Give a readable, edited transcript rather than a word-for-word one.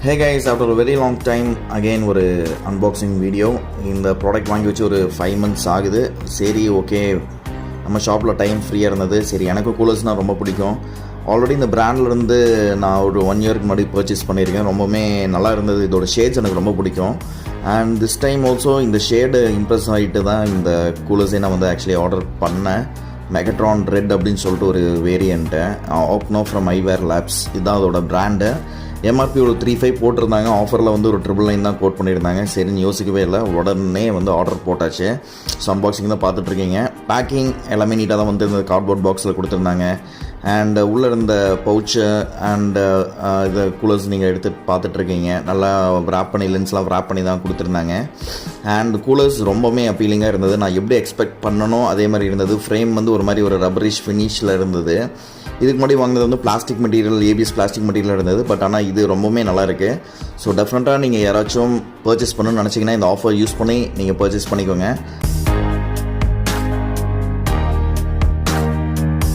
Hey guys, after a very long time again ஒரு unboxing video. இந்த product வாங்கி வச்சு ஒரு 5 months ஆகுது. சரி ஓகே, நம்ம ஷாப்பில் டைம் ஃப்ரீயாக இருந்தது. சரி, எனக்கு கூலர்ஸ்னால் ரொம்ப பிடிக்கும். ஆல்ரெடி இந்த பிராண்ட்லேருந்து நான் ஒரு 1 yearக்கு முன்னாடி பர்ச்சேஸ் பண்ணியிருக்கேன். ரொம்பவுமே நல்லா இருந்தது. இதோட ஷேட்ஸ் எனக்கு ரொம்ப பிடிக்கும். அண்ட் திஸ் டைம் ஆல்சோ இந்த ஷேடு இம்ப்ரெஸ் ஆகிட்டு தான் இந்த கூலர்ஸே நான் வந்து ஆக்சுவலி ஆர்டர் பண்ணேன். மெகட்ரான் ரெட் அப்படின்னு சொல்லிட்டு ஒரு வேரியண்ட்டு ஆப்னோ ஃப்ரம் ஐவேர் லேப்ஸ், இதுதான் அதோட பிராண்டு. எம்ஆர்பி ஒரு 3,500 போட்டிருந்தாங்க. ஆஃபரில் வந்து ஒரு 999 தான் கோட் பண்ணியிருந்தாங்க. சரின்னு யோசிக்கவே இல்லை, உடனே வந்து ஆர்டர் போட்டாச்சு. ஸோ அன்பாக்சிங் தான் பார்த்துட்ருக்கீங்க. பேக்கிங் எல்லாமே நீட்டாக தான் வந்து இந்த கார்ட்போர்ட் பாக்ஸில் கொடுத்துருந்தாங்க. அண்ட் உள்ளே இருந்த பவுச்சு அண்டு இது கூலர்ஸ் நீங்கள் எடுத்து பார்த்துட்ருக்கீங்க. நல்லா ரேப் பண்ணி லென்ஸ்லாம் ரேப் பண்ணி தான் கொடுத்துருந்தாங்க. அண்ட் கூலர்ஸ் ரொம்பவுமே அப்பீலிங்காக இருந்தது. நான் எப்படி எக்ஸ்பெக்ட் பண்ணணும் அதே மாதிரி இருந்தது. ஃப்ரேம் வந்து ஒரு மாதிரி ஒரு ரப்பரிஷ் ஃபினிஷில் இருந்தது. இதுக்கு முன்னாடி வாங்கினது வந்து plastic material, ABS plastic material இருந்தது. பட் ஆனால் இது ரொம்பவுமே நல்லா இருக்குது. ஸோ டெஃபினட்டாக நீங்கள் யாராச்சும் பர்ச்சேஸ் பண்ணணும்னு நினச்சிங்கன்னா இந்த ஆஃபர் யூஸ் பண்ணி நீங்கள் பர்ச்சேஸ் பண்ணிக்கோங்க.